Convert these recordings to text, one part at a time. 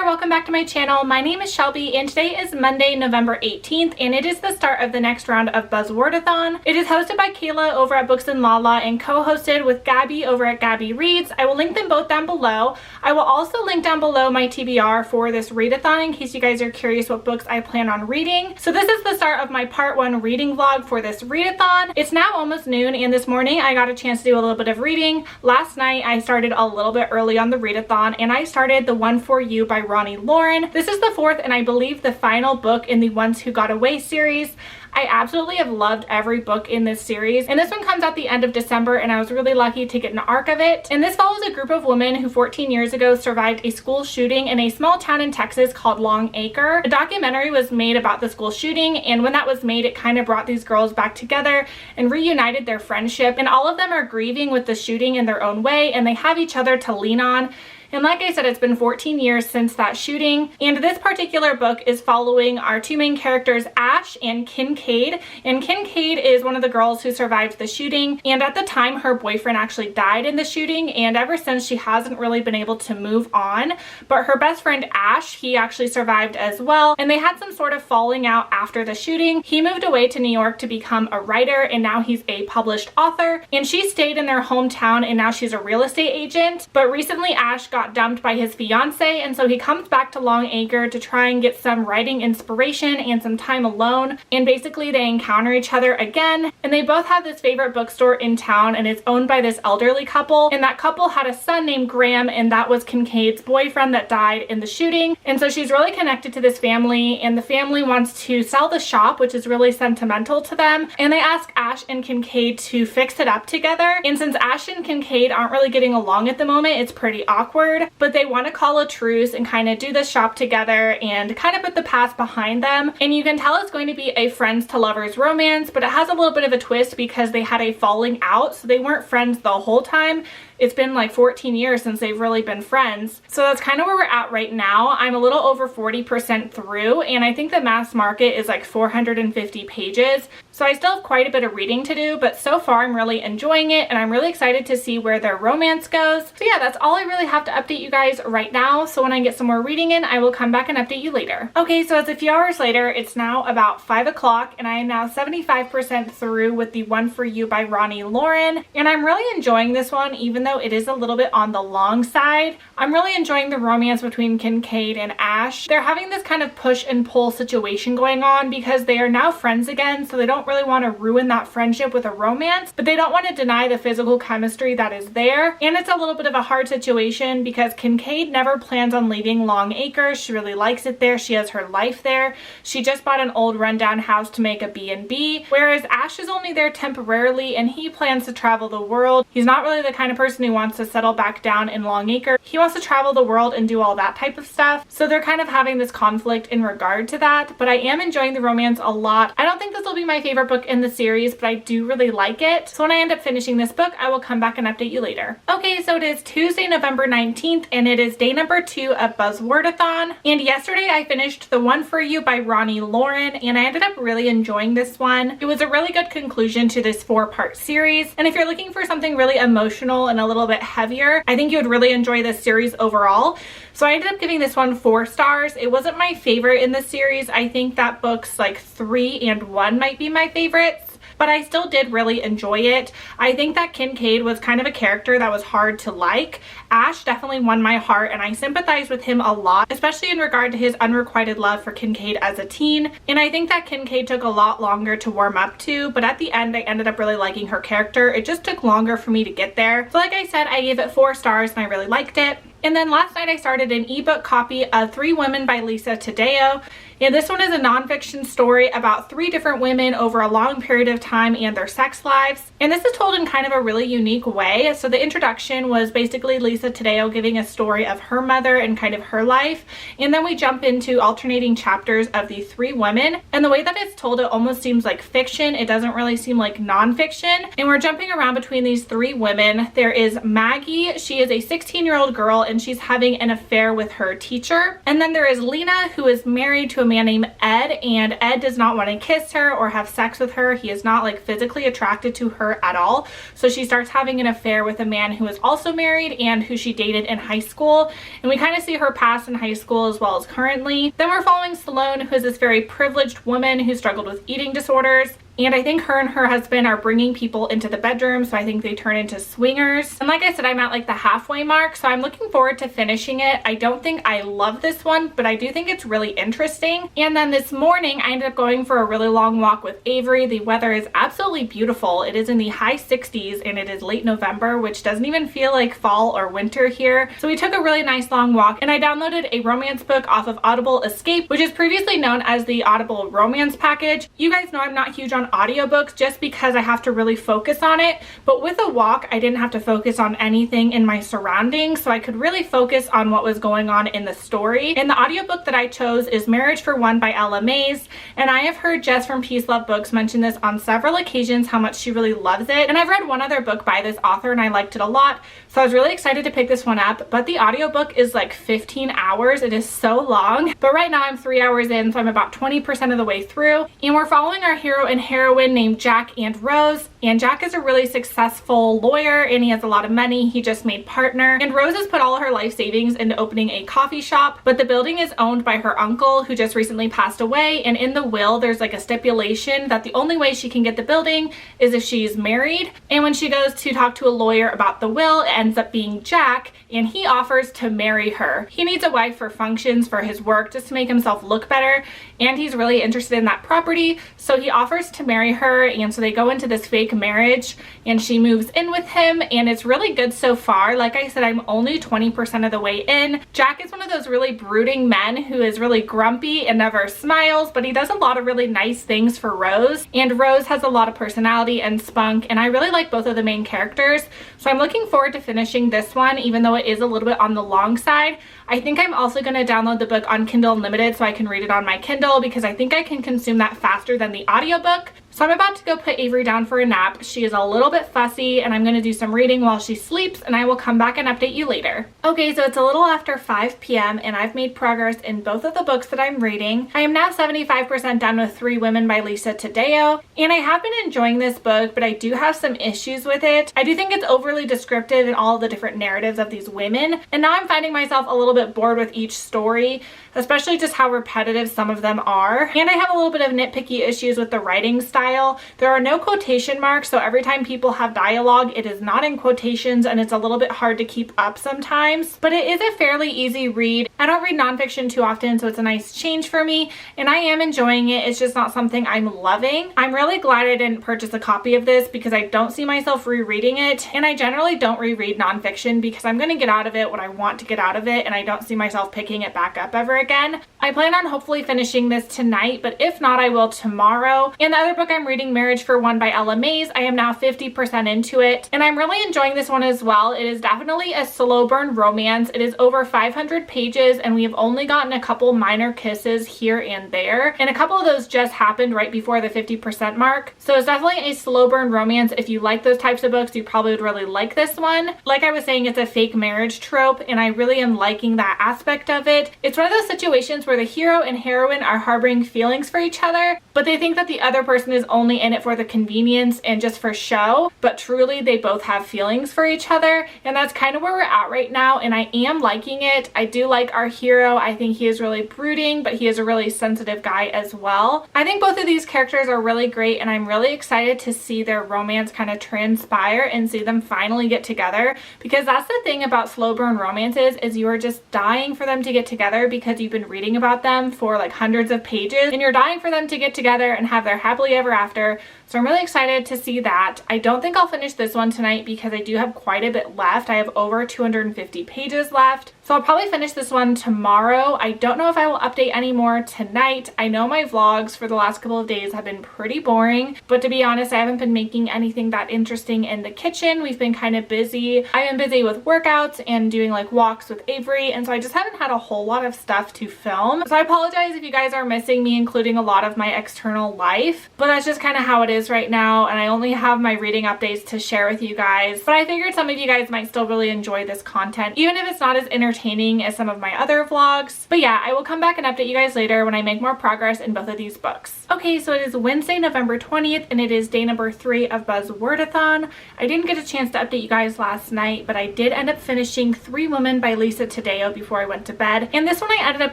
there, welcome back to my channel. My name is Shelby and today is Monday, November 18th, and it is the start of the next round of Buzzwordathon. It is hosted by Kayla over at Books and Lala and co-hosted with Gabby over at Gabby Reads. I will link them both down below. I will also link down below my TBR for this readathon in case you guys are curious what books I plan on reading. So this is the start of my part 1 reading vlog for this readathon. It's now almost noon and this morning I got a chance to do a little bit of reading. Last night I started a little bit early on the readathon and I started The One For You by Ronnie Lauren. This is the 4th and I believe the final book in the Ones Who Got Away series. I absolutely have loved every book in this series, and this one comes out the end of December and I was really lucky to get an arc of it. And this follows a group of women who 14 years ago survived a school shooting in a small town in Texas called Long Acre. A documentary was made about the school shooting, and when that was made it kind of brought these girls back together and reunited their friendship, and all of them are grieving with the shooting in their own way and they have each other to lean on. And like I said, it's been 14 years since that shooting. And this particular book is following our two main characters, Ash and Kincaid. And Kincaid is one of the girls who survived the shooting. And at the time, her boyfriend actually died in the shooting. And ever since, she hasn't really been able to move on. But her best friend, Ash, he actually survived as well. And they had some sort of falling out after the shooting. He moved away to New York to become a writer. And now he's a published author. And she stayed in their hometown and now she's a real estate agent. But recently, Ash got dumped by his fiance, and so he comes back to Long Acre to try and get some writing inspiration and some time alone. And basically they encounter each other again, and they both have this favorite bookstore in town, and it's owned by this elderly couple, and that couple had a son named Graham, and that was Kincaid's boyfriend that died in the shooting. And so she's really connected to this family, and the family wants to sell the shop, which is really sentimental to them, and they ask Ash and Kincaid to fix it up together. And since Ash and Kincaid aren't really getting along at the moment, it's pretty awkward. But they want to call a truce and kind of do the shop together and kind of put the past behind them. And you can tell it's going to be a friends to lovers romance, but it has a little bit of a twist because they had a falling out, so they weren't friends the whole time. It's been like 14 years since they've really been friends. So that's kind of where we're at right now. I'm a little over 40% through, and I think the mass market is like 450 pages. So I still have quite a bit of reading to do, but so far I'm really enjoying it and I'm really excited to see where their romance goes. So yeah, that's all I really have to update you guys right now. So when I get some more reading in, I will come back and update you later. Okay, so it's a few hours later. It's now about 5 o'clock and I am now 75% through with The One For You by Ronnie Lauren. And I'm really enjoying this one, even though it is a little bit on the long side. I'm really enjoying the romance between Kincaid and Ash. They're having this kind of push and pull situation going on because they are now friends again, so they don't really want to ruin that friendship with a romance, but they don't want to deny the physical chemistry that is there. And it's a little bit of a hard situation because Kincaid never plans on leaving Long Acre. She really likes it there. She has her life there. She just bought an old rundown house to make a B&B, whereas Ash is only there temporarily and he plans to travel the world. He's not really the kind of person who wants to settle back down in Long Acre. He wants to travel the world and do all that type of stuff. So they're kind of having this conflict in regard to that, but I am enjoying the romance a lot. I don't think this will be my favorite book in the series, but I do really like it. So when I end up finishing this book, I will come back and update you later. Okay, so it is Tuesday, November 19th, and it is day number 2 of Buzzwordathon. And yesterday I finished The One For You by Ronnie Lauren, and I ended up really enjoying this one. It was a really good conclusion to this 4-part series. And if you're looking for something really emotional and a little bit heavier, I think you would really enjoy this series overall. So I ended up giving this one 4 stars. It wasn't my favorite in the series. I think that books like 3 and 1 might be my favorites, but I still did really enjoy it. I think that Kincaid was kind of a character that was hard to like. Ash definitely won my heart and I sympathized with him a lot, especially in regard to his unrequited love for Kincaid as a teen. And I think that Kincaid took a lot longer to warm up to, but at the end I ended up really liking her character. It just took longer for me to get there. So like I said, I gave it 4 stars and I really liked it. And then last night I started an ebook copy of 3 Women by Lisa Taddeo. And this one is a nonfiction story about 3 different women over a long period of time and their sex lives. And this is told in kind of a really unique way. So the introduction was basically Lisa Taddeo giving a story of her mother and kind of her life. And then we jump into alternating chapters of the 3 women. And the way that it's told, it almost seems like fiction. It doesn't really seem like nonfiction. And we're jumping around between these 3 women. There is Maggie. She is a 16-year-old girl and she's having an affair with her teacher. And then there is Lena, who is married to a man named Ed, and Ed does not want to kiss her or have sex with her. He is not like physically attracted to her at all. So she starts having an affair with a man who is also married and who she dated in high school. And we kind of see her past in high school as well as currently. Then we're following Sloane, who is this very privileged woman who struggled with eating disorders. And I think her and her husband are bringing people into the bedroom, so I think they turn into swingers. And like I said, I'm at like the halfway mark, so I'm looking forward to finishing it. I don't think I love this one, but I do think it's really interesting. And then this morning, I ended up going for a really long walk with Avery. The weather is absolutely beautiful. It is in the high 60s and it is late November, which doesn't even feel like fall or winter here. So we took a really nice long walk, and I downloaded a romance book off of Audible Escape, which is previously known as the Audible Romance Package. You guys know I'm not huge on audiobooks just because I have to really focus on it, but with a walk I didn't have to focus on anything in my surroundings, so I could really focus on what was going on in the story. And the audiobook that I chose is Marriage for One by Ella Mays, and I have heard Jess from Peace Love Books mention this on several occasions, how much she really loves it. And I've read one other book by this author and I liked it a lot, so I was really excited to pick this one up. But the audiobook is like 15 hours. It is so long, but right now I'm 3 hours in, so I'm about 20% of the way through, and we're following our hero and heroine named Jack and Rose. And Jack is a really successful lawyer and he has a lot of money. He just made partner, and Rose has put all her life savings into opening a coffee shop, but the building is owned by her uncle who just recently passed away. And in the will there's like a stipulation that the only way she can get the building is if she's married. And when she goes to talk to a lawyer about the will, it ends up being Jack, and he offers to marry her. He needs a wife for functions for his work just to make himself look better, and he's really interested in that property, so he offers to marry her. And so they go into this fake marriage and she moves in with him, and it's really good so far. Like I said, I'm only 20% of the way in. Jack is one of those really brooding men who is really grumpy and never smiles, but he does a lot of really nice things for Rose, and Rose has a lot of personality and spunk, and I really like both of the main characters. So I'm looking forward to finishing this one, even though it is a little bit on the long side. I think I'm also going to download the book on Kindle Unlimited so I can read it on my Kindle, because I think I can consume that faster than the audiobook. So I'm about to go put Avery down for a nap. She is a little bit fussy, and I'm going to do some reading while she sleeps, and I will come back and update you later. Okay, so it's a little after 5 p.m. and I've made progress in both of the books that I'm reading. I am now 75% done with Three Women by Lisa Taddeo, and I have been enjoying this book, but I do have some issues with it. I do think it's overly descriptive in all the different narratives of these women, and now I'm finding myself a little bit bored with each story, especially just how repetitive some of them are. And I have a little bit of nitpicky issues with the writing style. There are no quotation marks, so every time people have dialogue, it is not in quotations, and it's a little bit hard to keep up sometimes. But it is a fairly easy read. I don't read nonfiction too often, so it's a nice change for me, and I am enjoying it. It's just not something I'm loving. I'm really glad I didn't purchase a copy of this because I don't see myself rereading it, and I generally don't reread nonfiction because I'm going to get out of it what I want to get out of it, and I don't see myself picking it back up ever again. I plan on hopefully finishing this tonight, but if not, I will tomorrow. And the other book I'm reading, Marriage for One by Ella Mays, I am now 50% into it, and I'm really enjoying this one as well. It is definitely a slow burn romance. It is over 500 pages, and we have only gotten a couple minor kisses here and there, and a couple of those just happened right before the 50% mark. So it's definitely a slow burn romance. If you like those types of books, you probably would really like this one. Like I was saying, it's a fake marriage trope, and I really am liking that aspect of it. It's one of those situations where the hero and heroine are harboring feelings for each other, but they think that the other person is only in it for the convenience and just for show, but truly they both have feelings for each other, and that's kind of where we're at right now, and I am liking it. I do like our hero. I think he is really brooding, but he is a really sensitive guy as well. I think both of these characters are really great, and I'm really excited to see their romance kind of transpire and see them finally get together, because that's the thing about slow burn romances, is you are just dying for them to get together because you've been reading about them for like hundreds of pages, and you're dying for them to get together and have their happily ever after. So I'm really excited to see that. I don't think I'll finish this one tonight because I do have quite a bit left. I have over 250 pages left. So I'll probably finish this one tomorrow. I don't know if I will update any more tonight. I know my vlogs for the last couple of days have been pretty boring, but to be honest, I haven't been making anything that interesting in the kitchen. We've been kind of busy. I've been busy with workouts and doing like walks with Avery, and so I just haven't had a whole lot of stuff to film. So I apologize if you guys are missing me including a lot of my external life, but that's just kind of how it is is right now, and I only have my reading updates to share with you guys, but I figured some of you guys might still really enjoy this content, even if it's not as entertaining as some of my other vlogs. But yeah, I will come back and update you guys later when I make more progress in both of these books. Okay, so it is Wednesday, November 20th, and it is day number 3 of Buzzwordathon. I didn't get a chance to update you guys last night, but I did end up finishing 3 Women by Lisa Taddeo before I went to bed, and this one I ended up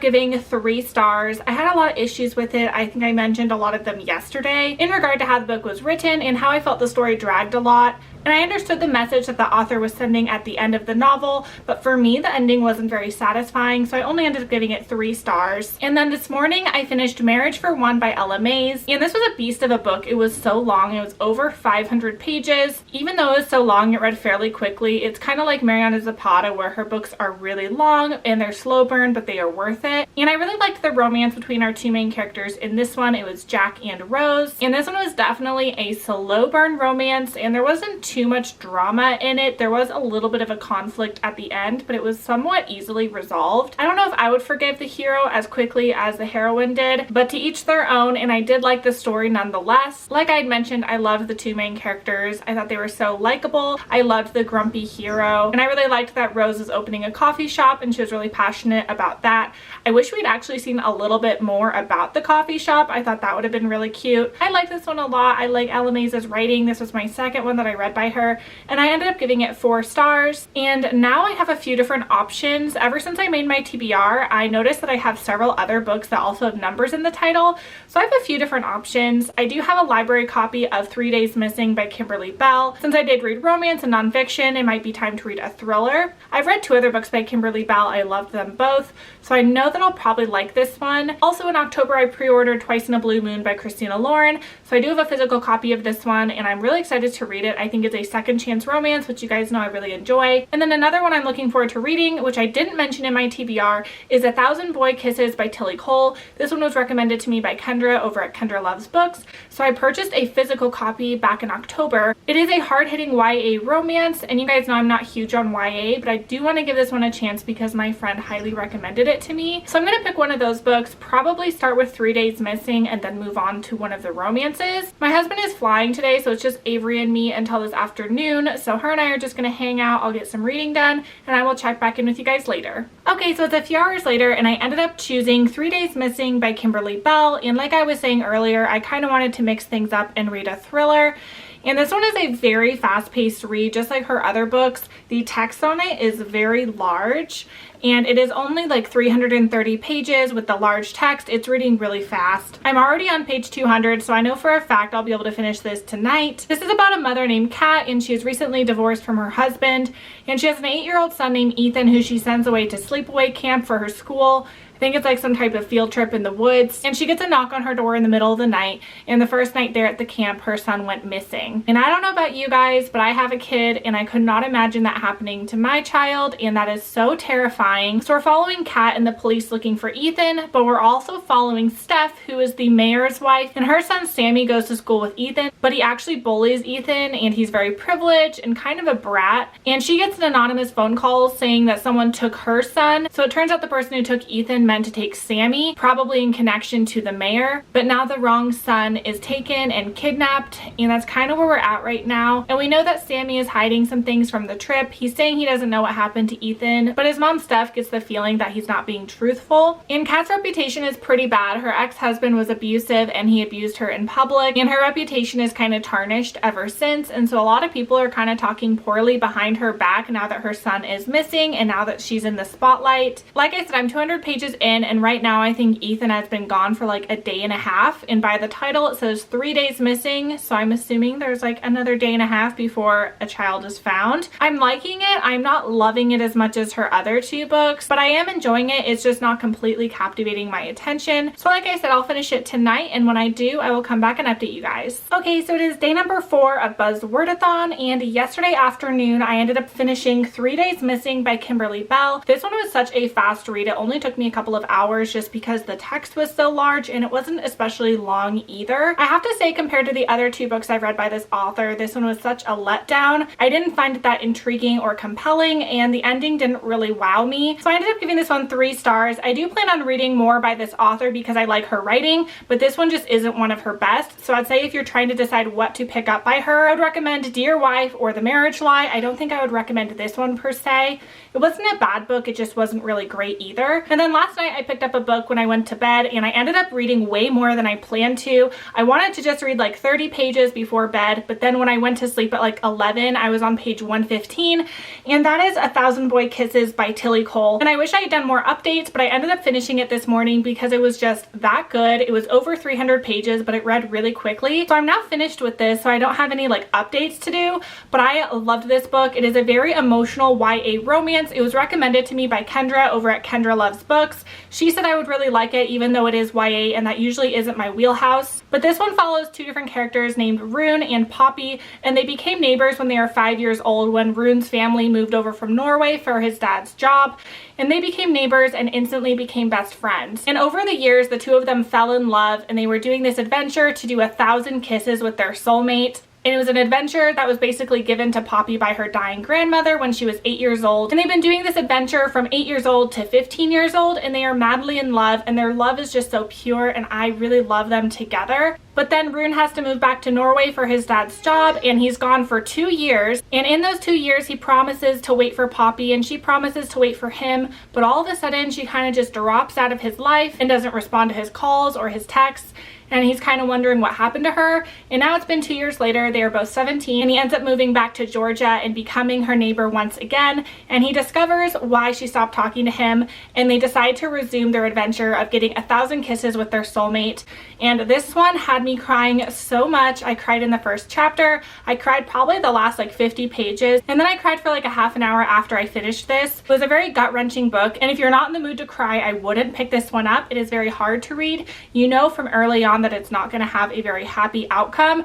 giving 3 stars. I had a lot of issues with it. I think I mentioned a lot of them yesterday in regard to how the book was written and how I felt the story dragged a lot. And I understood the message that the author was sending at the end of the novel, but for me, the ending wasn't very satisfying, so I only ended up giving it 3 stars. And then this morning, I finished Marriage for One by Ella Mays, and this was a beast of a book. It was so long. It was over 500 pages. Even though it was so long, it read fairly quickly. It's kind of like Mariana Zapata, where her books are really long and they're slow burn, but they are worth it. And I really liked the romance between our 2 main characters in this one. It was Jack and Rose, and this one was definitely a slow burn romance, and there wasn't too much drama in it. There was a little bit of a conflict at the end, but it was somewhat easily resolved. I don't know if I would forgive the hero as quickly as the heroine did, but to each their own, and I did like the story nonetheless. Like I'd mentioned, I loved the 2 main characters. I thought they were so likable. I loved the grumpy hero, and I really liked that Rose was opening a coffee shop and she was really passionate about that. I wish we'd actually seen a little bit more about the coffee shop. I thought that would have been really cute. I like this one a lot. I like Ella Mays' writing. This was my second one that I read by her, and I ended up giving it 4 stars. And now I have a few different options. Ever since I made my TBR, I noticed that I have several other books that also have numbers in the title, so I have a few different options. I do have a library copy of 3 Days Missing by Kimberly Bell. Since I did read romance and nonfiction, it might be time to read a thriller. I've read 2 other books by Kimberly Bell. I loved them both, so I know that I'll probably like this one. Also in October, I pre-ordered Twice in a Blue Moon by Christina Lauren, so I do have a physical copy of this one, and I'm really excited to read it. I think it's a second chance romance, which you guys know I really enjoy. And then another one I'm looking forward to reading, which I didn't mention in my TBR, is 1,000 Boy Kisses by Tilly Cole. This one was recommended to me by Kendra over at Kendra Loves Books, so I purchased a physical copy back in October. It is a hard-hitting YA romance, and you guys know I'm not huge on YA, but I do want to give this one a chance because my friend highly recommended it to me. So I'm going to pick one of those books, probably start with 3 Days Missing, and then move on to one of the romances. My husband is flying today, so it's just Avery and me until this afternoon, so her and I are just going to hang out. I'll get some reading done, and I will check back in with you guys later. Okay, so it's a few hours later, and I ended up choosing 3 Days Missing by Kimberly Bell, and like I was saying earlier, I kind of wanted to mix things up and read a thriller. And this one is a very fast-paced read, just like her other books. The text on it is very large, and it is only like 330 pages with the large text. It's reading really fast. I'm already on page 200, so I know for a fact I'll be able to finish this tonight. This is about a mother named Kat, and she is recently divorced from her husband, and she has an 8-year-old son named Ethan who she sends away to sleepaway camp for her school. I think it's like some type of field trip in the woods, and she gets a knock on her door in the middle of the night, and the first night there at the camp, her son went missing. And I don't know about you guys, but I have a kid, and I could not imagine that happening to my child, and that is so terrifying. So we're following Kat and the police looking for Ethan, but we're also following Steph, who is the mayor's wife, and her son Sammy goes to school with Ethan, but he actually bullies Ethan, and he's very privileged and kind of a brat, and she gets an anonymous phone call saying that someone took her son. So it turns out the person who took Ethan meant to take Sammy, probably in connection to the mayor, but now the wrong son is taken and kidnapped, and that's kind of where we're at right now. And we know that Sammy is hiding some things from the trip. He's saying he doesn't know what happened to Ethan, but his mom Steph gets the feeling that he's not being truthful. And Kat's reputation is pretty bad. Her ex-husband was abusive and he abused her in public, and her reputation is kind of tarnished ever since, and so a lot of people are kind of talking poorly behind her back now that her son is missing and now that she's in the spotlight. Like I said, I'm 200 pages in, and right now I think Ethan has been gone for like a day and a half, and by the title it says 3 days missing, so I'm assuming there's like another day and a half before a child is found. I'm liking it. I'm not loving it as much as her other 2 books, but I am enjoying it. It's just not completely captivating my attention. So like I said, I'll finish it tonight, and when I do, I will come back and update you guys. Okay, so it is day number 4 of Buzzwordathon, and yesterday afternoon I ended up finishing 3 Days Missing by Kimberly Bell. This one was such a fast read. It only took me a couple couple of hours just because the text was so large, and it wasn't especially long either. I have to say, compared to the other 2 books I've read by this author, this one was such a letdown. I didn't find it that intriguing or compelling, and the ending didn't really wow me. So I ended up giving this one 3 stars. I do plan on reading more by this author because I like her writing, but this one just isn't one of her best. So I'd say if you're trying to decide what to pick up by her, I would recommend Dear Wife or The Marriage Lie. I don't think I would recommend this one per se. It wasn't a bad book, it just wasn't really great either. And then last night I picked up a book when I went to bed, and I ended up reading way more than I planned to. I wanted to just read like 30 pages before bed, but then when I went to sleep at like 11, I was on page 115, and that is A Thousand Boy Kisses by Tilly Cole. And I wish I had done more updates, but I ended up finishing it this morning because it was just that good. It was over 300 pages, but it read really quickly. So I'm now finished with this, so I don't have any like updates to do, but I loved this book. It is a very emotional YA romance. It was recommended to me by Kendra over at Kendra Loves Books. She said I would really like it even though it is YA, and that usually isn't my wheelhouse. But this one follows 2 different characters named Rune and Poppy, and they became neighbors when they were 5 years old when Rune's family moved over from Norway for his dad's job, and they became neighbors and instantly became best friends. And over the years, the 2 of them fell in love, and they were doing this adventure to do 1,000 kisses with their soulmate. And it was an adventure that was basically given to Poppy by her dying grandmother when she was 8 years old. And they've been doing this adventure from 8 years old to 15 years old, and they are madly in love, and their love is just so pure, and I really love them together. But then Rune has to move back to Norway for his dad's job, and he's gone for 2 years. And in those 2 years, he promises to wait for Poppy, and she promises to wait for him. But all of a sudden, she kind of just drops out of his life and doesn't respond to his calls or his texts. And he's kind of wondering what happened to her. And now it's been 2 years later, they are both 17, and he ends up moving back to Georgia and becoming her neighbor once again. And he discovers why she stopped talking to him, and they decide to resume their adventure of getting 1,000 kisses with their soulmate. And this one had me crying so much. I cried in the first chapter. I cried probably the last like 50 pages, and then I cried for like a half an hour after I finished this. It was a very gut-wrenching book, and if you're not in the mood to cry, I wouldn't pick this one up. It is very hard to read. You know from early on that it's not going to have a very happy outcome,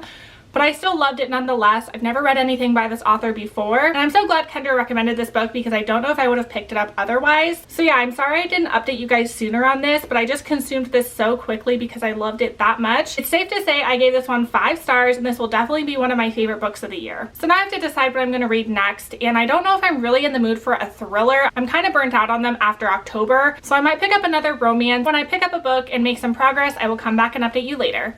but I still loved it nonetheless. I've never read anything by this author before, and I'm so glad Kendra recommended this book because I don't know if I would have picked it up otherwise. So yeah, I'm sorry I didn't update you guys sooner on this, but I just consumed this so quickly because I loved it that much. It's safe to say I gave this one 5 stars, and this will definitely be one of my favorite books of the year. So now I have to decide what I'm going to read next, and I don't know if I'm really in the mood for a thriller. I'm kind of burnt out on them after October, so I might pick up another romance. When I pick up a book and make some progress, I will come back and update you later.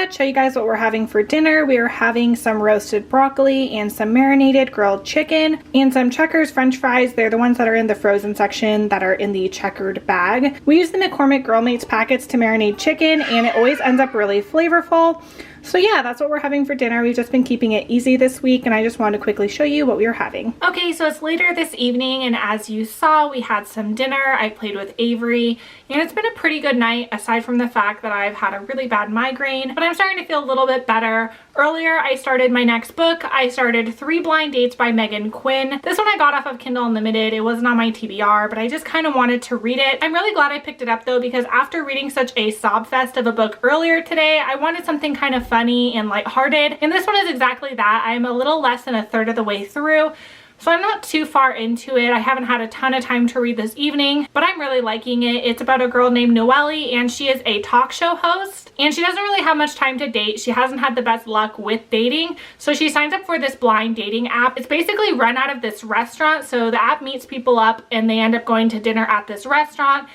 Show you guys what we're having for dinner. We are having some roasted broccoli and some marinated grilled chicken and some Checkers French fries. They're the ones that are in the frozen section that are in the checkered bag. We use the McCormick Grill Mates packets to marinate chicken, and it always ends up really flavorful. So yeah, that's what we're having for dinner. We've just been keeping it easy this week, and I just wanted to quickly show you what we were having. Okay, so it's later this evening, and as you saw, we had some dinner. I played with Avery, and it's been a pretty good night aside from the fact that I've had a really bad migraine, but I'm starting to feel a little bit better. Earlier, I started my next book. I started 3 Blind Dates by Megan Quinn. This one I got off of Kindle Unlimited. It wasn't on my TBR, but I just kind of wanted to read it. I'm really glad I picked it up though, because after reading such a sob fest of a book earlier today, I wanted something kind of funny and lighthearted, and this one is exactly that. I'm a little less than a third of the way through, so I'm not too far into it. I haven't had a ton of time to read this evening, but I'm really liking it. It's about a girl named Noelle, and she is a talk show host, and she doesn't really have much time to date. She hasn't had the best luck with dating, so she signs up for this blind dating app. It's basically run out of this restaurant, so the app meets people up and they end up going to dinner at this restaurant.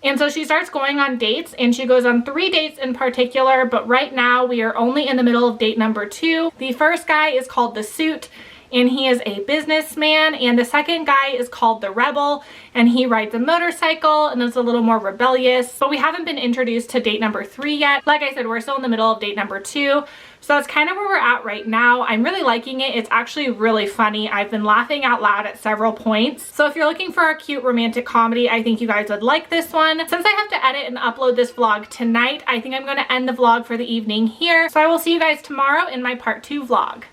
And so she starts going on dates, and she goes on 3 dates in particular, but right now we are only in the middle of date number 2. The first guy is called The Suit, and he is a businessman. And the second guy is called the Rebel, and he rides a motorcycle and is a little more rebellious. But we haven't been introduced to date number 3 yet. Like I said, we're still in the middle of date number 2. So that's kind of where we're at right now. I'm really liking it. It's actually really funny. I've been laughing out loud at several points. So if you're looking for a cute romantic comedy, I think you guys would like this one. Since I have to edit and upload this vlog tonight, I think I'm going to end the vlog for the evening here. So I will see you guys tomorrow in my part 2 vlog.